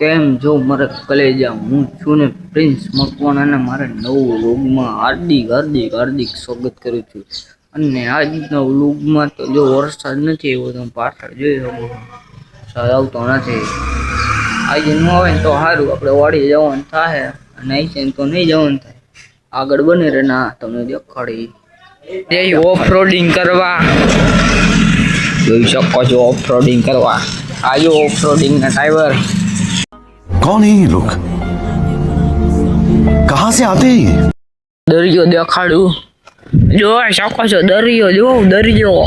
કેમ જો મારા કલેજા હું છું ને પ્રિન્સ મકવાણાના મારા નવું વ્લોગમાં હાર્દિક સ્વાગત કરું છું. અને આજના વ્લોગમાં તો જો વરસાદ નથી એવો તમે પાછળ જોઈ શકો વરસાદ આવતો નથી. આજે ન આવે ને તો સારું, આપણે વાડી જવાનું થાય અને આવી છે તો નહીં જવાનું થાય. આગળ બને રે ના તમને દેખાડી ઓફ રોડિંગ કરવા જોઈ શકો છો. ઓફ રોડિંગ કરવા આજો ઓફ રોડિંગ ના ડ્રાઈવર. कौन है ये लोग, कहां से आते हैं ये? દરિયો દેખાડું જોઈ શકો છો. દરિયો જો દરિયો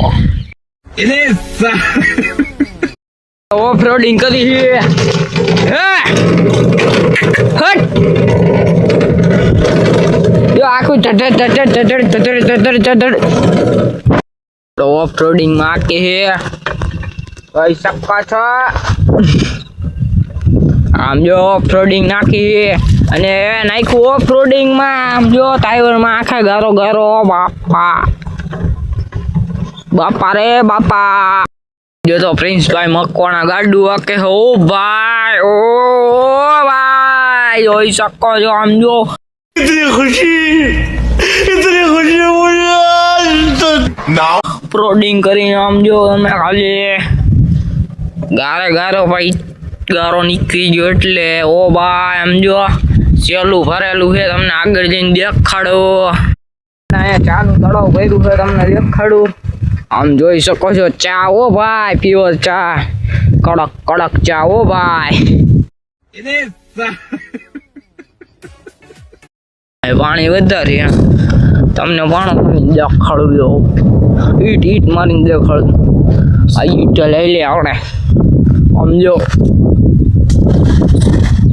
ઓફ રોડિંગ કરી છે. જો આખું ઓફ રોડિંગ માં કે હે ભાઈ શકો છો. આમ જો ઓફ રોડિંગ નાખી અને નાખ્યું ઓફ રોડિંગ માં. આમ જો ટાઈવર માં આખા ગારો ગારો બાપા રે બાપા. જો તો પ્રિન્સભાઈ મકવાણા ગાડું વાકે હો ભાઈ. ઓ ભાઈ જોઈ શકો છો. આમ જો इतनी खुशी ઓફ રોડિંગ કરીને આમ જો તમે ખાલી ગારે ગારો ભાઈ ગારો નીકળી ગયો એટલે ઓ ભાઈ. આમ જો સેલું ભરેલું છે તમને આગળ જઈને દેખાડો. અહીંયા ચાનું તળાવ ભર્યું છે તમને દેખાડું. આમ જોઈ શકો છો ચા ઓ ભાઈ પીવો ચા કડક કડક ચા ઓ ભાઈ. પાણી વધારે તમને પાણી દેખાડું. જો ઈટ મારીને દેખાડું. આ ઈટ લઈ લે આપણે. સમજો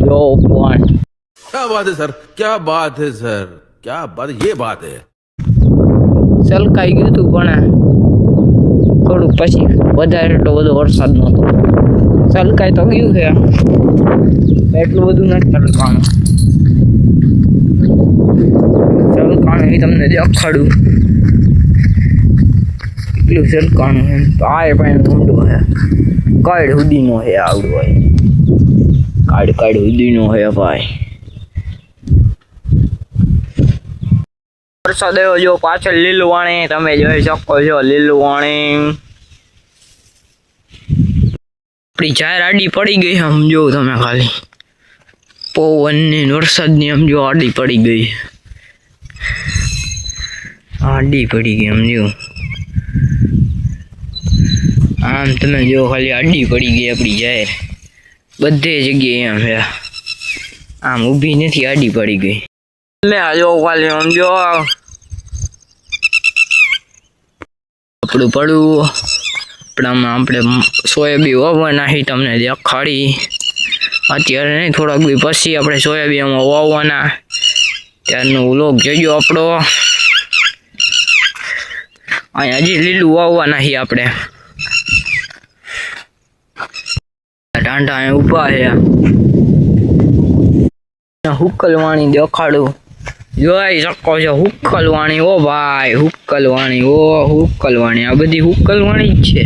जो पॉइंट क्या बात है सर, क्या बात है सर, क्या बात, ये बात है. સલકાઈ ગયું હતું પણ થોડુંક પછી વધારે એટલો બધો વરસાદ નહોતો. સલકાઈ તો ગયું છે એટલું બધું નથી સલકાણું. સલકાણું એ તમને દેખાડું એટલું સલકાણું એમ તો આ પણ ઊંડું છે. કાઢ સુધીનો છે આવડું હોય. કાઢ સુધીનો છે ભાઈ. વરસાદ આવ્યો જો પાછળ લીલું વાણી તમે જોઈ શકો છો. લીલું વાણી આપણી જાહેર આડી પડી ગઈ. સમજો તમે ખાલી પવનની વરસાદની સમજો આડી પડી ગઈ. આડી પડી ગઈ સમજો. આમ તમે જો ખાલી આડી પડી ગઈ આપણી જાહેર બધે જગ્યાએ. આમ છે આમ ઊભી નથી આડી પડી ગઈ. લે જો ખાલી સમજો આપણું પડું આપણામાં આપણે સોયાબીન વાવવાના છે તમને દેખાડી. અત્યારે નહીં થોડાક બી પછી આપણે સોયાબીનમાં વાવવાના. ત્યારનો વ્લોગ જોજો આપણો. અહીંયા હજી લીલું વાવવાના છીએ આપણે. ટાંટા ઉભા છે હુકલવાણી દેખાડું. જોઈ શકો છો હુકલવાણી ઓ ભાઈ. હુકલવાણી ઓ હુકલવાણી આ બધી હુકલવાણી જ છે.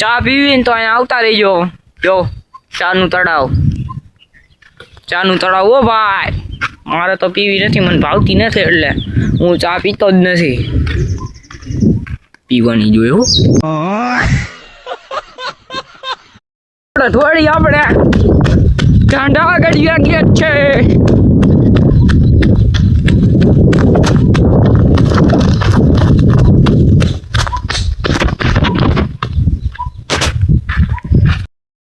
ચા પીવી ને તો અહીંયા આવતા રહીજો. જો ચાનું તળાવ ઓ ભાઈ. મારે તો પીવી નથી, મને ભાવતી નથી એટલે હું ચા પીતો જ નથી. પીવાની જોયું થોડી આપણે ઠંડા ગળિયા ગયા છે.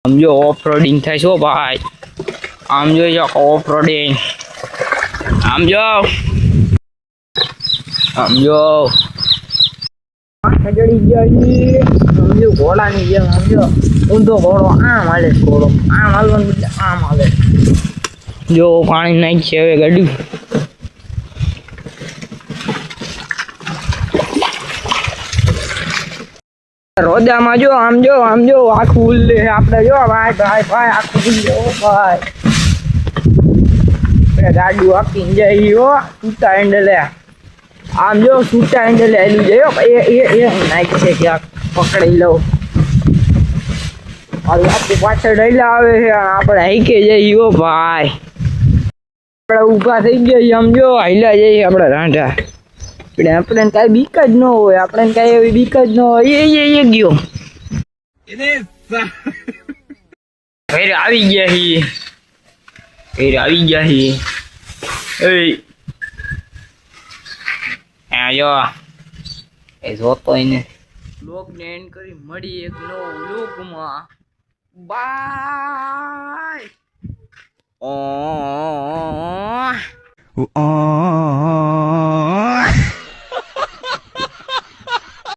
સમજો ઓફ રોડિંગ થાય છે ભાઈ. આમ જોઈ ઓફ રોડિંગ. આમ જો ચડી ગયા સમજો ઘોડાની જેમ. સમજો ઊંધો ઘોડો આમ હાલે. ઘોડો આમ હાલવાનું બદલે આમ હાલે. જો પાણી નાખી છે હવે ગાડી. રોદામાં જો આમ જો આખું ઉલ્લે આપણે જો ભાઈ આખું ઉલ્લે ઓ ભાઈ. ગાડી આખી જાય હો તૂટા હેન્ડલે આમ જો છૂટા હેન્ડલ હેલું જાય હો. એ નાઈક છે ક્યાંક પકડી લઉં. આપણી પાછળ હેલા આવે છે આપણે હાઈકે જઈએ હો ભાઈ. આપણે ઊભા થઈ ગયા આમ જો હાઈલા જઈએ આપણે રાંઢા. આપણે કાંઈ બીક જ ન હોય, આપણે કાંઈ એવી બીક જ ન હોય. એ ગયો ઘરે આવી ગયા હી. જો એ જોતો ને બ્લોગ ને એન્ડ કરી મળી એક નવો બ્લોગમાં. બાય.